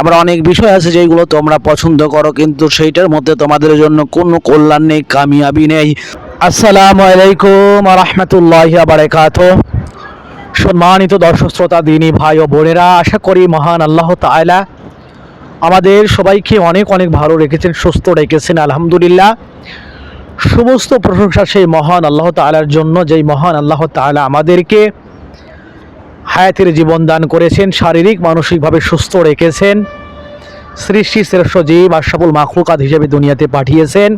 আবার অনেক বিষয় আছে যেগুলো তোমরা পছন্দ করো, কিন্তু সেইটার মধ্যে তোমাদের জন্য কোনো কল্যাণ নেই, কামিয়াবি নেই। আসসালামু আলাইকুম ওয়া রাহমাতুল্লাহি ওয়া বারাকাতুহু। সম্মানিত দর্শক শ্রোতা, দিনী ভাই ও বোনেরা, আশা করি মহান আল্লাহ তাআলা আমাদের সবাইকে অনেক অনেক ভালো রেখেছেন, সুস্থ রেখেছেন, আলহামদুলিল্লাহ। সমস্ত প্রশংসা সেই মহান আল্লাহ তাআলার জন্য, যেই মহান আল্লাহ তাআলা আমাদেরকে হায়াতের জীবন দান করেছেন, শারীরিক মানসিকভাবে সুস্থ রেখেছেন, সৃষ্টি শ্রেষ্ঠ জীব আশরাফুল মাখলুকাত হিসেবে দুনিয়াতে পাঠিয়েছেন,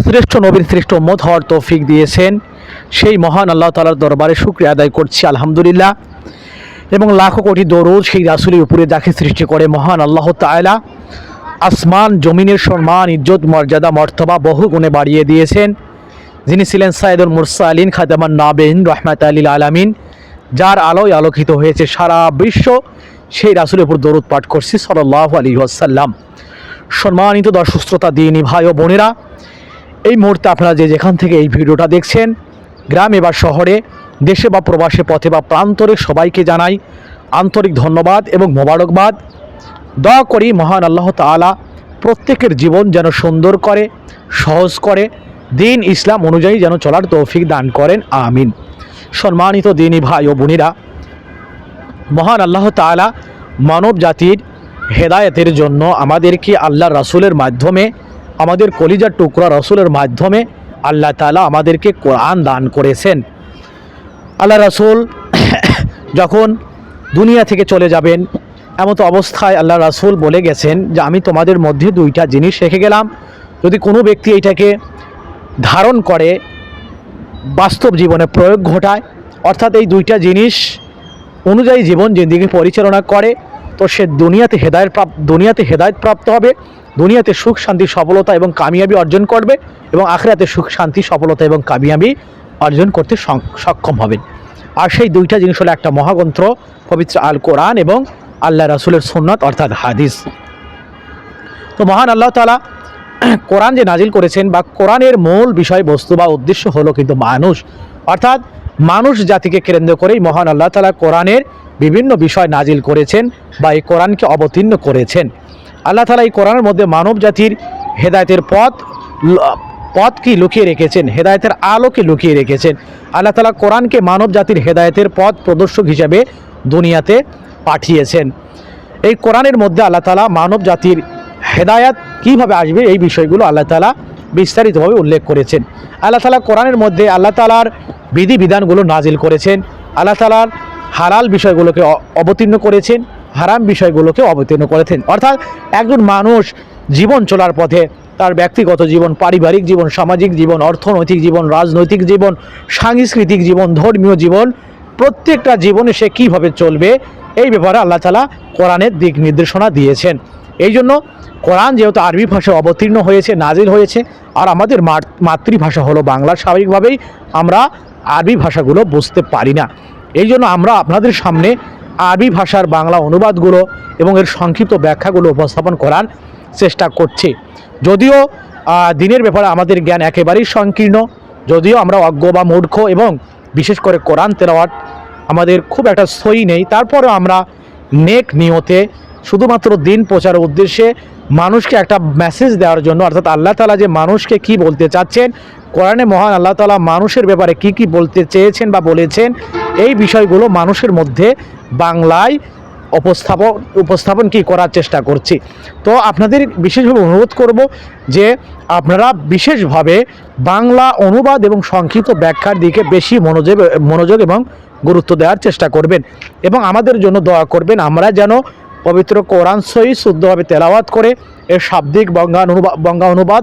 শ্রেষ্ঠ নবীর শ্রেষ্ঠ উম্মত হওয়ার তৌফিক দিয়েছেন। সেই মহান আল্লাহ তাআলার দরবারে শুকরিয়া আদায় করছি, আলহামদুলিল্লাহ। এবং লাখো কোটি দরুদ সেই রাসূলের উপরে যাকে সৃষ্টি করে মহান আল্লাহ তাআলা আসমান জমিনের সম্মান, ইজ্জত, মর্যাদা, মর্তবা বহু গুণে বাড়িয়ে দিয়েছেন, যিনি ছিলেন সাইয়্যিদুল মুরসালিন, খাতামান নাবিয়িন, রাহমাতাল লিল আলামিন, যার আলোয় আলোকিত হয়েছে সারা বিশ্ব। সেই রাসূলের উপর দরুদ পাঠ করছি সাল্লাল্লাহু আলাইহি ওয়াসাল্লাম। সম্মানিত দর্শক শ্রোতা, দিনী ভাই ও বোনেরা, এই মুহূর্তে আপনারা যে যেখান থেকে এই ভিডিওটা দেখছেন, গ্রামে বা শহরে, দেশে বা প্রবাসে, পথে বা প্রান্তরে, সবাইকে জানাই আন্তরিক ধন্যবাদ এবং মোবারকবাদ। দোয়া করি মহান আল্লাহ তাআলা প্রত্যেকের জীবন যেন সুন্দর করে, সহজ করে, দিন ইসলাম অনুযায়ী যেন চলার তৌফিক দান করেন, আমিন। সম্মানিত দিনী ভাই ও বোনেরা, মহান আল্লাহ তাআলা মানব জাতির হেদায়েতের জন্য আমাদেরকে আল্লাহর রাসূলের মাধ্যমে, আমাদের কলিজার টুকরা রাসূলের মাধ্যমে আল্লাহ তাআলা আমাদেরকে কোরআন দান করেছেন। আল্লাহ রাসূল যখন দুনিয়া থেকে চলে যাবেন, এমতো অবস্থায় আল্লাহ রাসূল বলে গেছেন যে আমি তোমাদের মধ্যে দুইটা জিনিস রেখে গেলাম, যদি কোনো ব্যক্তি এইটাকে ধারণ করে, বাস্তব জীবনে প্রয়োগ ঘটায়, অর্থাৎ এই দুইটা জিনিস অনুযায়ী জীবন জিন্দেগি পরিচালনা করে, তো সে দুনিয়াতে হেদায়েত প্রাপ্ত হবে, দুনিয়াতে সুখ শান্তি সফলতা এবং কামিয়াবি অর্জন করবে, এবং আখিরাতে সুখ শান্তি সফলতা এবং কামিয়াবি অর্জন করতে সক্ষম হবেন। আর সেই দুইটা জিনিস হলো একটা মহাগ্রন্থ পবিত্র আল কোরআন এবং আল্লাহ রাসূলের সুন্নাত অর্থাৎ হাদিস। তো মহান আল্লাহ তাআলা কোরআন যে নাজিল করেছেন, বা কোরআনের মূল বিষয়বস্তু বা উদ্দেশ্য হলো কিন্তু মানুষ, অর্থাৎ মানুষ জাতিকে কেন্দ্র করেই মহান আল্লাহ তাআলা কোরআনের বিভিন্ন বিষয় নাজিল করেছেন বা এই কোরআনকে অবতীর্ণ করেছেন। আল্লাহ তাআলা এই কোরআনের মধ্যে মানব জাতির হেদায়েতের পথকে লুকিয়ে রেখেছেন, হেদায়েতের আলোকে লুকিয়ে রেখেছেন। আল্লাহ তাআলা কোরআনকে মানব জাতির হেদায়েতের পথ প্রদর্শক হিসেবে দুনিয়াতে পাঠিয়েছেন। এই কোরআনের মধ্যে আল্লাহ তাআলা মানব জাতির হেদায়েত কীভাবে আসবে এই বিষয়গুলো আল্লাহ তাআলা বিস্তারিতভাবে উল্লেখ করেছেন। আল্লাহ তাআলা কোরআনের মধ্যে আল্লাহ তাআলার বিধিবিধানগুলো নাজিল করেছেন, আল্লাহ তাআলার হালাল বিষয়গুলোকে অবতীর্ণ করেছেন, হারাম বিষয়গুলোকে অবতীর্ণ করেছেন। অর্থাৎ একজন মানুষ জীবন চলার পথে তার ব্যক্তিগত জীবন, পারিবারিক জীবন, সামাজিক জীবন, অর্থনৈতিক জীবন, রাজনৈতিক জীবন, সাংস্কৃতিক জীবন, ধর্মীয় জীবন, প্রত্যেকটা জীবনে সে কীভাবে চলবে এই ব্যাপারে আল্লাহ তাআলা কোরআনের দিক নির্দেশনা দিয়েছেন। এই জন্য কোরআন যেহেতু আরবি ভাষায় অবতীর্ণ হয়েছে, নাজিল হয়েছে, আর আমাদের মাতৃভাষা হলো বাংলা, স্বাভাবিকভাবেই আমরা আরবি ভাষাগুলো বুঝতে পারি না। এই জন্য আমরা আপনাদের সামনে আরবি ভাষার বাংলা অনুবাদগুলো এবং এর সংক্ষিপ্ত ব্যাখ্যাগুলো উপস্থাপন করার চেষ্টা করছি। যদিও দিনের ব্যাপারে আমাদের জ্ঞান একেবারেই সংকীর্ণ, যদিও আমরা অজ্ঞ বা মূর্খ, এবং বিশেষ করে কোরআন তেলাওয়াত আমাদের খুব একটা সই নেই, তারপরেও আমরা নেক নিয়তে শুধুমাত্র দিন প্রচারের উদ্দেশ্যে মানুষকে একটা মেসেজ দেওয়ার জন্য, অর্থাৎ আল্লাহ তাআলা যে মানুষকে কি বলতে চাচ্ছেন, কোরআনে মহান আল্লাহ তাআলা মানুষের ব্যাপারে কি কি বলতে চেয়েছেন বা বলেছেন, এই বিষয়গুলো মানুষের মধ্যে বাংলায় উপস্থাপন কি করার চেষ্টা করছি। তো আপনাদের বিশেষভাবে অনুরোধ করব যে আপনারা বিশেষভাবে বাংলা অনুবাদ এবং সংক্ষিপ্ত ব্যাখ্যার দিকে বেশি মনোযোগ এবং গুরুত্ব দেওয়ার চেষ্টা করবেন, এবং আমাদের জন্য দোয়া করবেন আমরা যেন পবিত্র কোরআন সহিহ শুদ্ধভাবে তেলাওয়াত করে এর শাব্দিক বঙ্গা অনুবাদ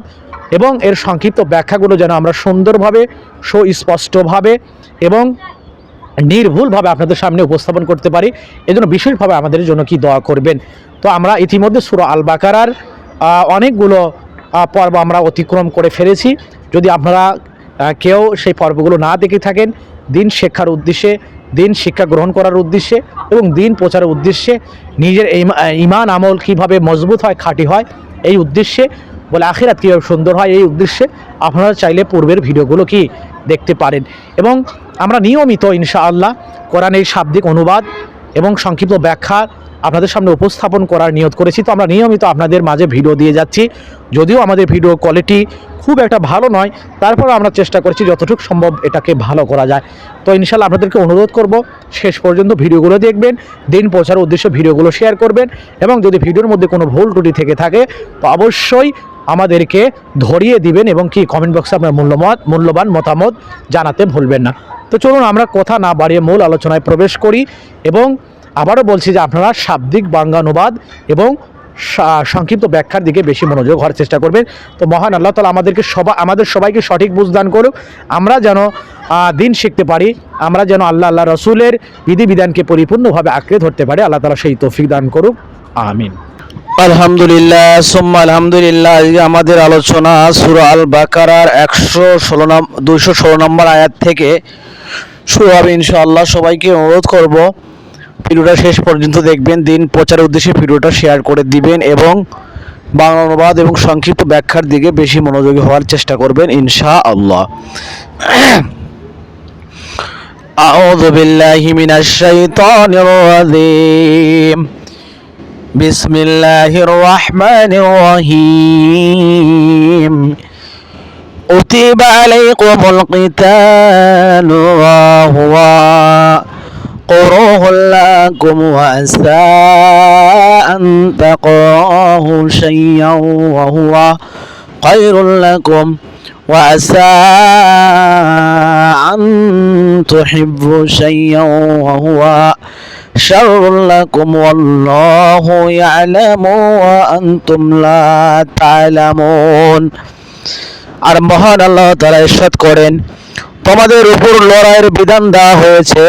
এবং এর সংক্ষিপ্ত ব্যাখ্যাগুলো যেন আমরা সুন্দরভাবে, সুস্পষ্টভাবে এবং নির্ভুলভাবে আপনাদের সামনে উপস্থাপন করতে পারি। এজন্য বিশেষভাবে আমাদের জন্য কি দোয়া করবেন। তো আমরা ইতিমধ্যে সূরা আল বাকারার অনেকগুলো পর্ব আমরা অতিক্রম করে ফেলেছি। যদি আপনারা কেউ সেই পর্বগুলো না দেখে থাকেন, দিন শিক্ষার উদ্দেশ্যে, দিন শিক্ষা গ্রহণ করার উদ্দেশ্যে এবং দিন প্রচারের উদ্দেশ্যে, নিজের ঈমান আমল কীভাবে মজবুত হয়, খাঁটি হয়, এই উদ্দেশ্যে, বলে আখিরাত কীভাবে সুন্দর হয়, এই উদ্দেশ্যে আপনারা চাইলে পূর্বের ভিডিওগুলো কি দেখতে পারেন। এবং আমরা নিয়মিত ইনশাআল্লাহ কোরআনের শাব্দিক অনুবাদ এবং সংক্ষিপ্ত ব্যাখ্যা আপনাদের সামনে উপস্থাপন করার নিয়ত করেছি। তো আমরা নিয়মিত আপনাদের মাঝে ভিডিও দিয়ে যাচ্ছি, যদিও আমাদের ভিডিও কোয়ালিটি খুব একটা ভালো নয়, তারপর আমরা চেষ্টা করছি যতটুকু সম্ভব এটাকে ভালো করা যায়। তো ইনশাল্লাহ আপনাদেরকে অনুরোধ করব শেষ পর্যন্ত ভিডিওগুলো দেখবেন, দিন পৌঁছার উদ্দেশ্যে ভিডিওগুলো শেয়ার করবেন, এবং যদি ভিডিওর মধ্যে কোনো ভুল ত্রুটি থেকে থাকে তো অবশ্যই আমাদেরকে ধরিয়ে দিবেন, এবং কি কমেন্ট বক্সে আপনার মূল্যবান মতামত জানাতে ভুলবেন না। তো চলুন আমরা কথা না বাড়িয়ে মূল আলোচনায় প্রবেশ করি, এবং আবারও বলছি যে আপনারা শাব্দিক বাঙ্গানুবাদ এবং সংক্ষিপ্ত ব্যাখ্যার দিকে বেশি মনোযোগ হওয়ার চেষ্টা করবেন। তো মহান আল্লাহ তাআলা আমাদের সবাইকে সঠিক বুঝদান করুক, আমরা যেন দিন শিখতে পারি, আমরা যেন আল্লাহ রসুলের বিধিবিধানকে পরিপূর্ণভাবে আঁকড়ে ধরতে পারি। আল্লাহ তাআলা সেই তৌফিক দান করুক, আমিন। আলহামদুলিল্লাহ সুম্মা আলহামদুলিল্লাহ। আমাদের আলোচনা সূরা আল বাকারার 216 নম্বর আয়াত থেকে শুরু হবে ইনশাআল্লাহ। সবাইকে অনুরোধ করব ভিডিওটা শেষ পর্যন্ত দেখবেন, দিন প্রচারের উদ্দেশ্যে ভিডিওটা শেয়ার করে দিবেন, এবং বাংলা অনুবাদ এবং সংক্ষিপ্ত ব্যাখ্যার দিকে বেশি মনোযোগী হওয়ার চেষ্টা করবেন ইনশাআল্লাহ। আউযু বিল্লাহি মিনাশ শাইতানির রাজীম। বিসমিল্লাহির রাহমানির রহিম। কুতিবা আলাইকুমুল কিতালু ওয়া হুয়া كره لكم وعسى أن تكرهوا شيئا وهو خير لكم وعسى أن تحبوا شيئا وهو شر لكم والله يعلم وأنتم لا تعلمون। আর মহান আল্লাহ তাআলা ইরশাদ করেন, তোমাদের উপর লড়াইয়ের বিধান দেওয়া হয়েছে,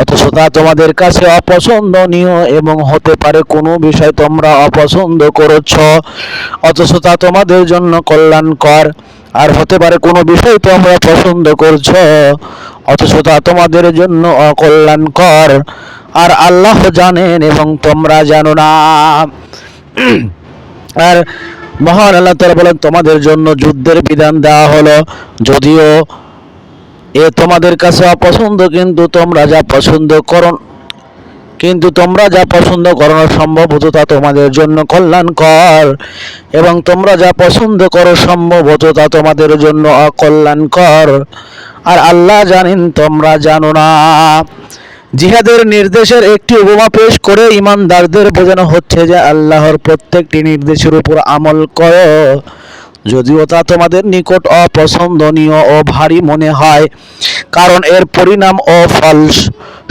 অথচ তা তোমাদের কাছে অপছন্দনীয় এবং হতে পারে কোনো বিষয় তোমরা অপছন্দ করেছ, অথচ তা তোমাদের জন্য কল্যাণকর, আর হতে পারে কোনো বিষয় তোমরা পছন্দ করছো অথচ তা তোমাদের জন্য অকল্যাণকর, আর আল্লাহ জানেন এবং তোমরা জানো না। আর মহান আল্লাহ তাআলা বলেন, তোমাদের জন্য যুদ্ধের বিধান দেওয়া হলো, যদিও এ তোমাদের কাছে অপছন্দ, কিন্তু তোমরা যা পছন্দ করো সম্ভবত তা তোমাদের জন্য কল্যাণকর, এবং তোমরা যা পছন্দ করো সম্ভবত তা তোমাদের জন্য অকল্যাণকর, আর আল্লাহ জানেন তোমরা জানো না। জিহাদের নির্দেশের একটি উপমা পেশ করে ঈমানদারদের বোঝানো হচ্ছে যে আল্লাহর প্রত্যেকটি নির্দেশের উপর আমল করো, যদিও তা তোমাদের নিকট অপছন্দনীয় ও ভারী মনে হয়, কারণ এর পরিণাম ও ফল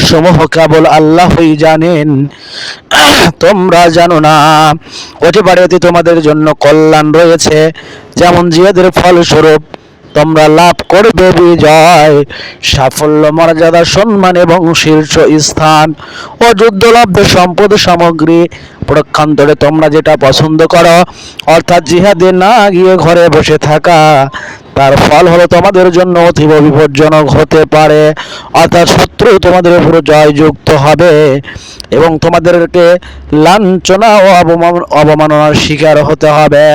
সমূহ কেবল আল্লাহই জানেন, তোমরা জানো না। হতে পারে এতে তোমাদের জন্য কল্যাণ রয়েছে, যেমন জিহাদের ফলস্বরূপ তোমরা লাভ করবে বিজয়, সাফল্য, মর্যাদা, সম্মান এবং শীর্ষ স্থান ও যুদ্ধলব্ধ সম্পদ সামগ্রী। পক্ষান্তরে তোমরা যেটা পছন্দ করো, অর্থাৎ জিহাদে না গিয়ে ঘরে বসে থাকা, তার ফল হলো তোমাদের জন্য অতীব বিপজ্জনক হতে পারে, অর্থাৎ শত্রু তোমাদের উপর জয়যুক্ত হবে এবং তোমাদেরকে লাঞ্ছনা ও অবমাননার শিকার হতে হবে।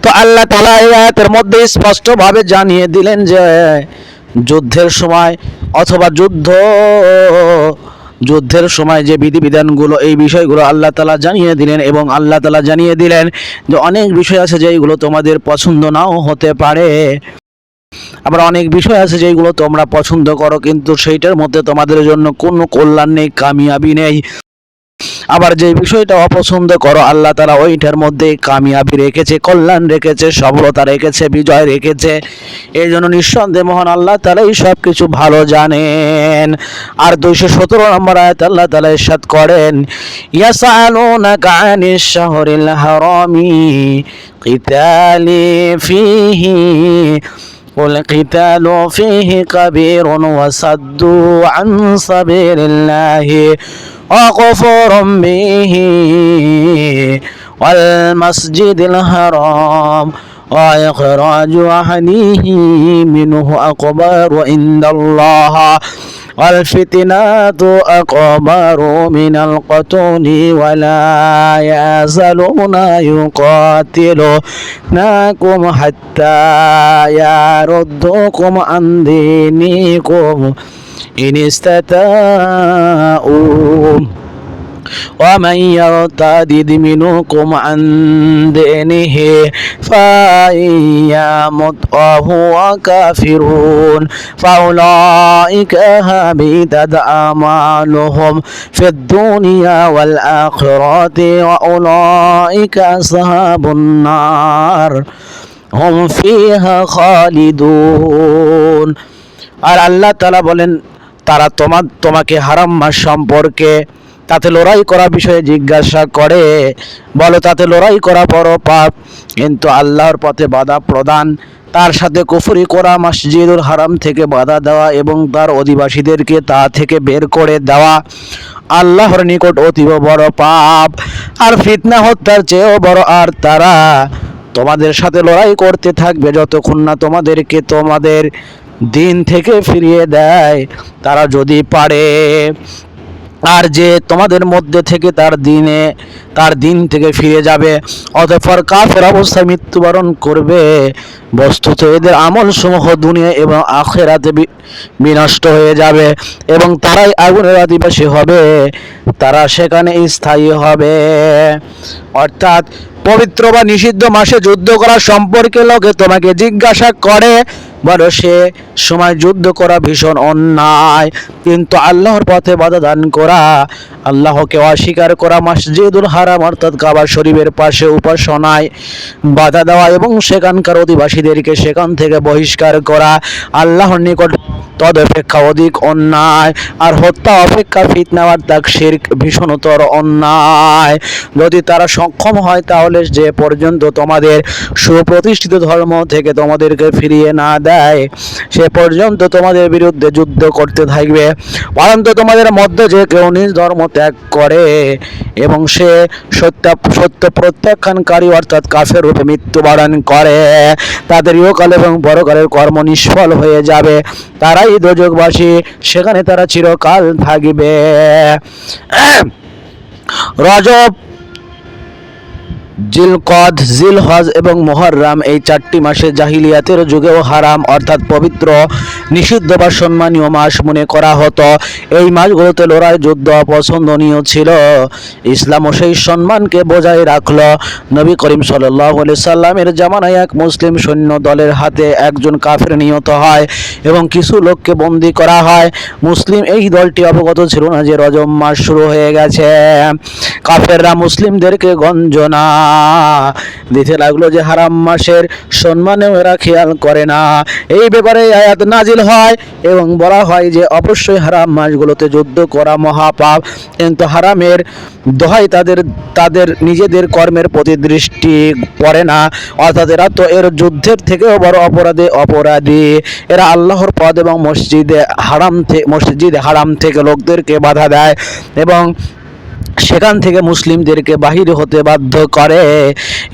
তো আল্লাহ তাআলা এই আয়াতের মধ্যে স্পষ্টভাবে জানিয়ে দিলেন যে যুদ্ধের সময় অথবা যুদ্ধের সময় যে বিধিবিধানগুলো, এই বিষয়গুলো আল্লাহ তাআলা জানিয়ে দিলেন, এবং আল্লাহ তাআলা জানিয়ে দিলেন যে অনেক বিষয় আছে যেগুলো তোমাদের পছন্দ নাও হতে পারে, আবার অনেক বিষয় আছে যেগুলো তোমরা পছন্দ করো, কিন্তু সেইটার মধ্যে তোমাদের জন্য কোনো কল্যাণ নেই, কামিয়াবি নেই। আবার যে বিষয়টা অপছন্দ করো, আল্লাহ তাআলা ওইটার মধ্যে কামিয়াবি রেখেছে, কল্যাণ রেখেছে, সফলতা রেখেছে, বিজয় রেখেছে। এই জন্য নিঃসন্দেহে মহান আল্লাহ তাআলা এই সব কিছু ভালো জানেন। আর 217 নম্বর আয়াত আল্লাহ তাআলা ইরশাদ করেন, ইয়াসআলুনাকা আনিশ শাহরিল হারামি কিতালি ফিহি والقتال فيه كبير وصد عن سبيل الله وكفر به والمسجد الحرام وإخراج أهله منه أكبر عند الله والفتنة أكبر من القتل ولا يزالون يقاتلونكم حتى يردوكم عن دينكم إن استطاعوا ومن يرتد منكم عن دينه فإن يمت وهو كافر فأولئك هبطت أعمالهم في الدنيا والآخرة وأولئك أصحاب النار هم فيها খালিদুন। আর আল্লাহ তাআলা বলেন, তারা তোমাকে হারাম মাস সম্পর্কে তাতে লড়াই করা বিষয়ে জিজ্ঞাসা করে, বলো তাতে লড়াই করা বড় পাপ, কিন্তু আল্লাহর পথে বাধা প্রদান, তার সাথে কুফরি করা, মসজিদুল হারাম থেকে বাধা দেওয়া এবং তার অধিবাসীদেরকে তা থেকে বের করে দেওয়া আল্লাহর নিকট অতীব বড় পাপ, আর ফিতনা হত্যার চেয়েও বড়। আর তারা তোমাদের সাথে লড়াই করতে থাকবে যতক্ষণ না তোমাদেরকে তোমাদের দিন থেকে ফিরিয়ে দেয়, তারা যদি পারে। আর যে তোমাদের মধ্যে থেকে তার দিন থেকে ফিরে যাবে অতঃপর কাফের অবস্থায় মৃত্যুবরণ করবে, বস্তুত এদের আমল সমূহ দুনিয়া এবং আখিরাতে বিনষ্ট হয়ে যাবে এবং তারাই আগুনের অধিবাসী হবে, তারা সেখানে স্থায়ী হবে। অর্থাৎ পবিত্র বা নিষিদ্ধ মাসে যুদ্ধ করা সম্পর্কে লোকে তোমাকে জিজ্ঞাসা করে, বলো সে সময় যুদ্ধ করা ভীষণ অন্যায়, কিন্তু আল্লাহর পথে বাধা দান করা, আল্লাহকে অস্বীকার করা, মসজিদুল হারাম অর্থাৎ কাবা শরীফের পাশে উপাসনায় বাধা দেওয়া এবং সেখানকার অধিবাসীদেরকে সেখান থেকে বহিষ্কার করা আল্লাহর নিকট তদপেক্ষা অধিক অন্যায়। আর হত্যা অপেক্ষা ফিতনা অর্থাৎ শিরক ভীষণতর অন্যায়। যদি তারা সক্ষম হয় তাহলে যে পর্যন্ত তোমাদের সুপ্রতিষ্ঠিত ধর্ম থেকে তোমাদেরকে ফিরিয়ে না দেয় সে পর্যন্ত তোমাদের বিরুদ্ধে যুদ্ধ করতে থাকবে, পরন্তু তোমাদের মধ্যে যে কেউ নিজ ধর্ম ত্যাগ করে এবং সে সত্য প্রত্যাখ্যানকারী অর্থাৎ কাফের রূপে মৃত্যুবরণ করে, তাদের ইহকাল এবং পরকালের কর্ম নিষ্ফল হয়ে যাবে, তারাই দোজখবাসী, সেখানে তারা চিরকাল থাকবে। রজব, জিলকদ, জিলহজ এবং মুহররম এই চারটি মাসে জাহিলিয়াতের যুগেও হারাম অর্থাৎ পবিত্র, নিষিদ্ধ বা সম্মানীয় মাস মনে করা হতো। এই মাসগুলোতে লড়াই যুদ্ধ অপছন্দনীয় ছিল। ইসলামও সেই সম্মানকে বজায় রাখল। নবী করিম সাল্লাল্লাহু আলাইহি সাল্লামের জামানায় এক মুসলিম সৈন্য দলের হাতে একজন কাফের নিহত হয় এবং কিছু লোককে বন্দী করা হয়। মুসলিম এই দলটি অবগত ছিল না যে রজব মাস শুরু হয়ে গেছে। কাফেররা মুসলিমদেরকে গঞ্জনা দিতে লাগলো যে হারাম মাসের সম্মানেও এরা খেয়াল করে না। এই ব্যাপারে আয়াত নাজিল হয় এবং বলা হয় যে অবশ্যই হারাম মাসগুলোতে যুদ্ধ করা মহাপাপ, কিন্তু হারামের দোহাই তাদের নিজেদের কর্মের প্রতি দৃষ্টি পড়ে না, অর্থাৎ এরা তো এর যুদ্ধের থেকেও বড় অপরাধী। এরা আল্লাহর পথ এবং মসজিদে হারাম থেকে লোকদেরকে বাধা দেয় এবং সেখান থেকে মুসলিমদেরকে বাহির হতে বাধ্য করে।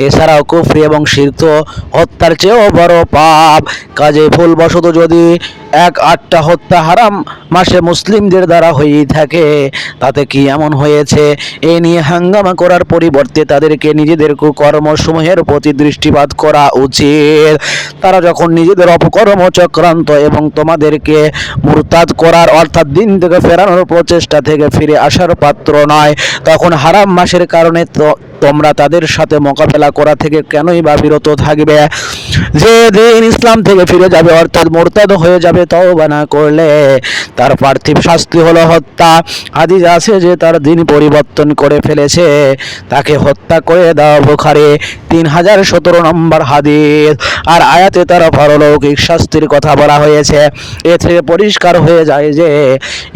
এছাড়াও কুফরি এবং শিরক হত্যার চেয়েও বড় পাপ। কাজে ভুলবশত যদি 1-8টা হত্যা হারাম মাসে মুসলিমদের দ্বারা হয়েই থাকে তাতে কি এমন হয়েছে এই নিয়ে হাঙ্গামা করার পরিবর্তে তাদেরকে নিজেদের কুকর্মসমূহের প্রতি দৃষ্টিপাত করা উচিত। তারা যখন নিজেদের অপকর্ম চক্রান্ত এবং তোমাদেরকে মুরতাদ করার অর্থাৎ দিন থেকে ফেরানোর প্রচেষ্টা থেকে ফিরে আসার পাত্র নয়, তখন হারাম মাসের কারণে তোমরা তাদের সাথে মোকাবেলা করা থেকে কেনই বা বিরত থাকবে? যে দিন ইসলাম থেকে ফিরে যাবে অর্থাৎ মুরতাদ হয়ে যাবে তওবা না করলে তার পার্থিব শাস্তি হলো হত্যা। হাদিস আছে যে তার দিন পরিবর্তন করে ফেলেছে তাকে হত্যা করে দাও, বুখারী 3017 নম্বর হাদিস। আর আয়াতে তার পারলৌকিক শাস্তির কথা বলা হয়েছে। এ থেকে পরিষ্কার হয়ে যায় যে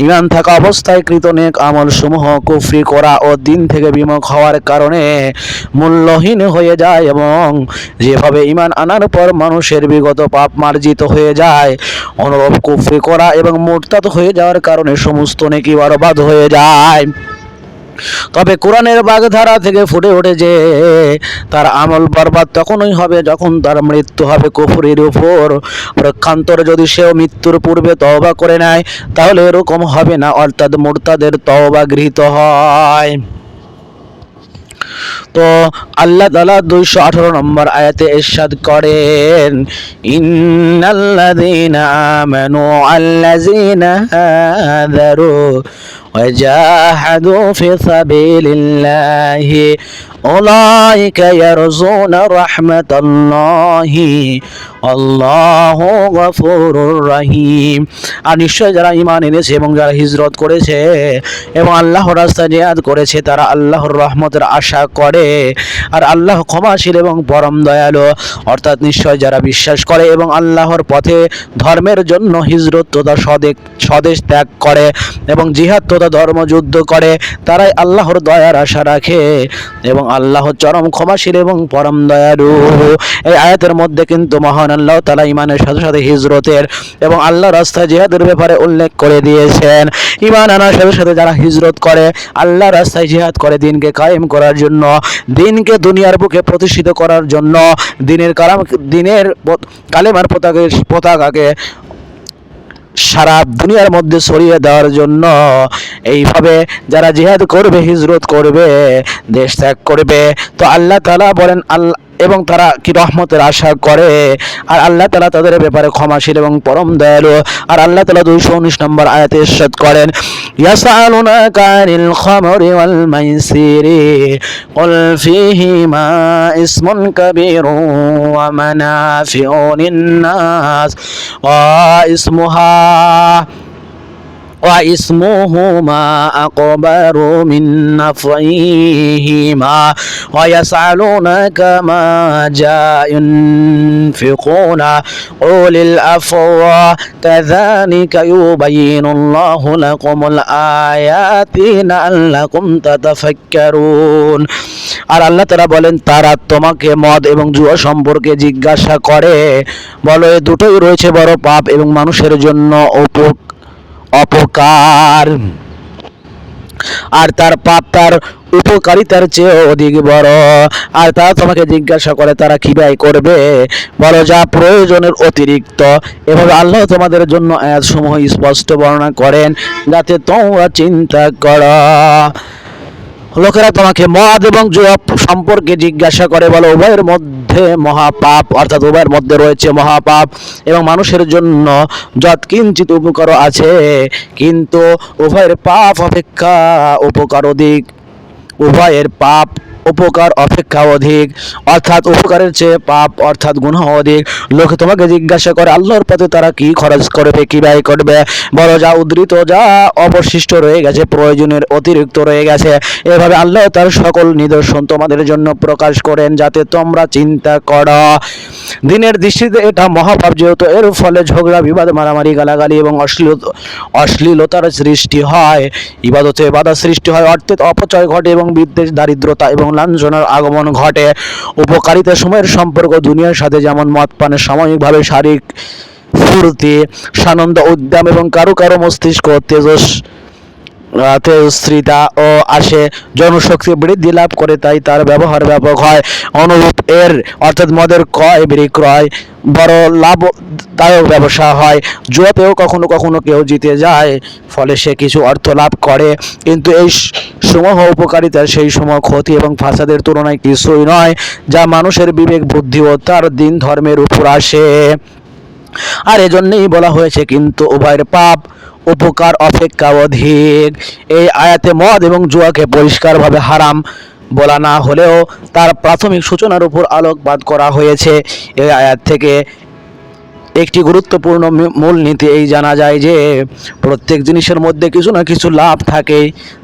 ঈমান থাকা অবস্থায় কৃত নেক আমল সমূহ কুফরি করা ও দিন থেকে বিমুখ হওয়ার কারণে মূল্যহীন হয়ে যায় এবং যেভাবে ঈমান আনার পর মানুষের বিগত পাপ মার্জিত হয়ে যায় অনুরূপ কুফরি করা এবং মুরতাদ হয়ে যাওয়ার কারণে সমস্ত নেকি বরবাদ হয়ে যায়। তবে কোরআনের বাগধারা থেকে ফুটে ওঠে যে তার আমল বরবাদ তখনই হবে যখন তার মৃত্যু হবে কুফরির উপর। প্রক্ষান্তরে যদি সেও মৃত্যুর পূর্বে তওবা করে নেয় তাহলে এরকম হবে না, অর্থাৎ মুরতাদের তওবা গৃহীত হয়। তো আল্লাহ তাআলা 218 নম্বর আয়াতে ইরশাদ করেন, ইন্নাল্লাযীনা আমানু আল্লাযীনা হাযারু وجاهدوا في سبيل الله أولئك يرجون رحمة الله আল্লাহু গফুরুর রহিম। আর নিশ্চয় যারা ঈমান এনেছে এবং যারা হিজরত করেছে এবং আল্লাহর রাস্তায় জিহাদ করেছে তারা আল্লাহর রহমতের আশা করে, আর আল্লাহ ক্ষমাশীল এবং পরম দয়ালু। অর্থাৎ নিশ্চয় যারা বিশ্বাস করে এবং আল্লাহর পথে ধর্মের জন্য হিজরত তথা স্বদেশ ত্যাগ করে এবং জিহাদ তথা ধর্মযুদ্ধ করে তারাই আল্লাহর দয়ার আশা রাখে এবং আল্লাহ চরম ক্ষমাশীল এবং পরম দয়ালু। এই আয়াতের মধ্যে কিন্তু মহান আল্লাহ তাআলা ঈমানের সাথে সাথে হিজরতের এবং আল্লাহর রাস্তায় জিহাদের ব্যাপারে উল্লেখ করে দিয়েছেন। ঈমান আনার সাথে সাথে যারা হিজরত করে আল্লাহর রাস্তায় জিহাদ করে দিনকে কায়েম করার জন্য, দিনকে দুনিয়ার বুকে প্রতিষ্ঠিত করার জন্য, দিনের কালেমার পতাকাকে সারা দুনিয়ার মধ্যে ছড়িয়ে দেওয়ার জন্য এইভাবে যারা জিহাদ করবে, হিজরত করবে, দেশ ত্যাগ করবে, তো আল্লাহ তাআলা বলেন এবং তারা কি রহমতের আশা করে, আর আল্লাহ তাআলা তাদের ব্যাপারে ক্ষমাশীল এবং পরম দয়ালু। আর আল্লাহ তাআলা 219 নম্বর আয়াতে ইরশাদ করেন, ইয়াসআলুনাকা আনিল খামরি ওয়াল মাইসিরি কুল ফীহিমা ইসমুন কাবীরুন ওয়া মানাফিউ লিন-নাস واسمهما أكبر من نفعهما ويسألونك ماذا ينفقون قل العفو كذلك يبين الله لكم الآيات لعلكم تتفكرون। আর আল্লাহ তাআলা বলেন, তারা তোমাকে মদ এবং জুয়া সম্পর্কে জিজ্ঞাসা করে, বলো এ দুটোই রয়েছে বড় পাপ এবং মানুষের জন্য অপকার, আর তার পাপ তার উপকারিতার চেয়ে অধিক বড়। আর তারা তোমাকে জিজ্ঞাসা করে তারা কি ব্যয় করবে, বলো যা প্রয়োজনের অতিরিক্ত। এভাবে আল্লাহ তোমাদের জন্য আয়াতসমূহ স্পষ্ট বর্ণনা করেন যাতে তোমরা চিন্তা করো। লোকেরা তোমাকে মদ এবং জুয়া সম্পর্কে জিজ্ঞাসা করে, বলো উভয়ের মধ্যে মহাপাপ, অর্থাৎ উভয়ের মধ্যে রয়েছে মহাপাপ এবং মানুষের জন্য যৎকিঞ্চিৎ উপকার আছে, কিন্তু উভয়ের পাপ অপেক্ষা উপকার অধিক। উভয়ের পাপ উপকার অপেক্ষা অধিক, অর্থাৎ উপকারের চেয়ে পাপ অর্থাৎ গুনাহ অধিক। লোকে তোমাকে জিজ্ঞাসা করে আল্লাহর পথে তারা কি খরচ করবে, কি ব্যয় করবে, বলো যা উদ্ধৃত, যা অবশিষ্ট রয়ে গেছে, প্রয়োজনের অতিরিক্ত রয়ে গেছে। এভাবে আল্লাহ তার সকল নিদর্শন তোমাদের জন্য প্রকাশ করেন যাতে তোমরা চিন্তা করো। দিনের দৃষ্টিতে এটা মহাপাপ, যেহেতু এর ফলে ঝগড়া বিবাদ, মারামারি, গালাগালি এবং অশ্লীলতার সৃষ্টি হয়, ইবাদতে বাধা সৃষ্টি হয়, অর্থের অপচয় ঘটে এবং বিদ্বেষ, দারিদ্রতা এবং লাঞ্ছনার আগমন ঘটে। উপকারিতা সময়ের সম্পর্ক দুনিয়ার সাথে যেমন মদ পানের সাময়িকভাবে শারীরিক ফুর্তি, সানন্দ, উদ্যম এবং কারো কারো মস্তিষ্ক তেজস্ত্রিতা ও আসে, জনশক্তি বৃদ্ধি লাভ করে, তাই তার ব্যবহার ব্যাপক হয়। অনুরূপ এর অর্থাৎ মদের ক্রয় বিক্রয় বড় লাভদায়ক ব্যবসা হয়। জুয়াতেও কখনো কখনো কেউ জিতে যায়, ফলে সে কিছু অর্থ লাভ করে, কিন্তু এই সমূহ উপকারিতা সেই সমূহ ক্ষতি এবং ফাসাদের তুলনায় কিছুই নয় যা মানুষের বিবেক, বুদ্ধি ও তার দিন ধর্মের উপর আসে। আর এজন্যই বলা হয়েছে কিন্তু উভয়ের পাপ উপকার অপেক্ষা অধিক। এই আয়াতে মদ এবং জুয়াকে পরিষ্কারভাবে হারাম বলা না হলেও তার প্রাথমিক সূচনার উপর আলোকপাত করা হয়েছে। এই আয়াত থেকে একটি গুরুত্বপূর্ণ মূলনীতি এই জানা যায় যে প্রত্যেক জিনিসের মধ্যে কিছু না কিছু লাভ থাকে,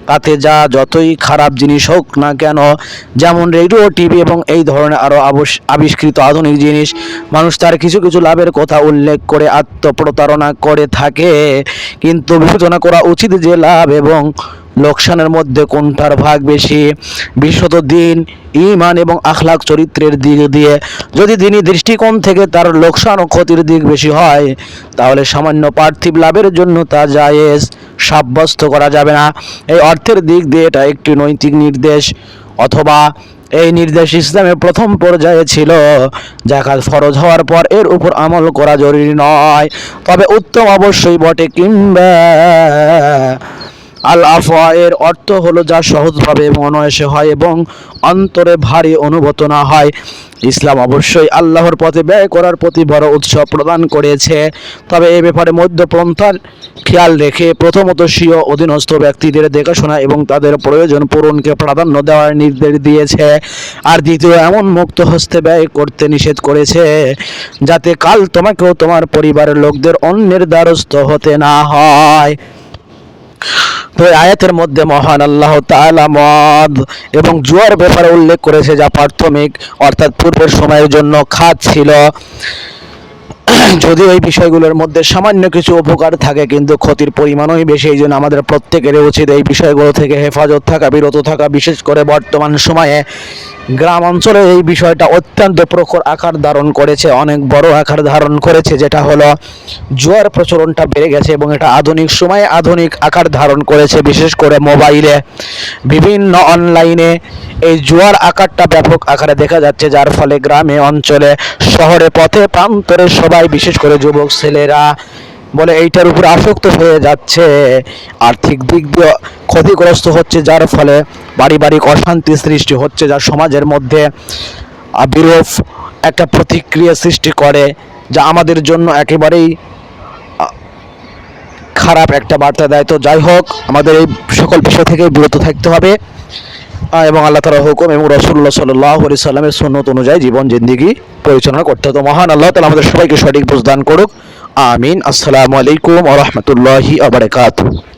তাতে যা যতই খারাপ জিনিস হোক না কেন, যেমন রেডিও, টিভি এবং এই ধরনের আরও আবিষ্কৃত আধুনিক জিনিস, মানুষ তার কিছু কিছু লাভের কথা উল্লেখ করে আত্মপ্রতারণা করে থাকে, কিন্তু বিবেচনা করা উচিত যে লাভ এবং লোকসানের মধ্যে কোনটার ভাগ বেশি। বিশেষত দিন, ঈমান এবং আখলাক চরিত্রের দিক দিয়ে যদি দিনী দৃষ্টিকোণ থেকে তার লোকসান ও ক্ষতির দিক বেশি হয়, তাহলে সামান্য পার্থিব লাভের জন্য তা জায়েজ সাব্যস্ত করা যাবে না। এই অর্থের দিক দিয়ে এটা একটি নৈতিক নির্দেশ, অথবা এই নির্দেশ ইসলামের প্রথম পর্যায়ে ছিল। যাকাত ফরজ হওয়ার পর এর উপর আমল করা জরুরি নয়, তবে উত্তম অবশ্যই বটে, কিংবা আল আফওয়া এর অর্থ হলো যা সহজভাবে মনয়সে হয় এবং অন্তরে ভারী অনুভূত না হয়। ইসলাম অবশ্যই আল্লাহর পথে ব্যয় করার প্রতি বড় উৎসাহ প্রদান করেছে, তবে এ ব্যাপারে মধ্যপন্থার খেয়াল রেখে প্রথমত স্বীয় অধীনস্থ ব্যক্তিদের দেখাশোনা এবং তাদের প্রয়োজন পূরণকে প্রাধান্য দেওয়ার নির্দেশ দিয়েছে। আর দ্বিতীয়, এমন মুক্ত হস্তে ব্যয় করতে নিষেধ করেছে যাতে কাল তোমাকেও তোমার পরিবারের লোকদের অন্যের দ্বারস্থ হতে না হয়। তো এই আয়াতের মধ্যে মহান আল্লাহ তাআলা মদ এবং জুয়ার ব্যাপারে উল্লেখ করেছে, যা প্রাথমিক অর্থাৎ পূর্বের সময়ের জন্য খাত ছিল। যদিও এই বিষয়গুলোর মধ্যে সামান্য কিছু উপকার থাকে, কিন্তু ক্ষতির পরিমাণই বেশি। এই জন্য আমাদের প্রত্যেকেরই উচিত এই বিষয়গুলো থেকে হেফাজত থাকা, বিরত থাকা। বিশেষ করে বর্তমান সময়ে গ্রাম অঞ্চলে এই বিষয়টা অত্যন্ত প্রখর আকার ধারণ করেছে, অনেক বড় আকার ধারণ করেছে, যেটা হলো জুয়ার প্রচলনটা বেড়ে গেছে এবং এটা আধুনিক সময়ে আধুনিক আকার ধারণ করেছে। বিশেষ করে মোবাইলে, বিভিন্ন অনলাইনে এই জুয়ার আকারটা ব্যাপক আকারে দেখা যাচ্ছে, যার ফলে গ্রামে অঞ্চলে, শহরে, পথে প্রান্তরে সবাই, বিশেষ করে যুবক ছেলেরা বলে এইটার উপর আসক্ত হয়ে যাচ্ছে, আর্থিক দিক দিয়ে ক্ষতিগ্রস্ত হচ্ছে, যার ফলে পারিবারিক অশান্তি সৃষ্টি হচ্ছে, যা সমাজের মধ্যে বিরূপ একটা প্রতিক্রিয়া সৃষ্টি করে, যা আমাদের জন্য একেবারেই খারাপ একটা বার্তা দেয়। তো যাই হোক, আমাদের এই সকল বিষয় থেকে বিরত থাকতে হবে এবং আল্লাহ তাআলার হুকুম এবং রাসূলুল্লাহ সাল্লাল্লাহু আলাইহি সাল্লামের সুন্নাত অনুযায়ী জীবন জিন্দেগি পরিচালনা করতে হবে। তো মহান আল্লাহ তাআলা আমাদের সবাইকে সঠিক বুঝ দান করুক। আমিন। আসসালামু আলাইকুম ওয়া রাহমাতুল্লাহি ওয়া বারাকাতুহু।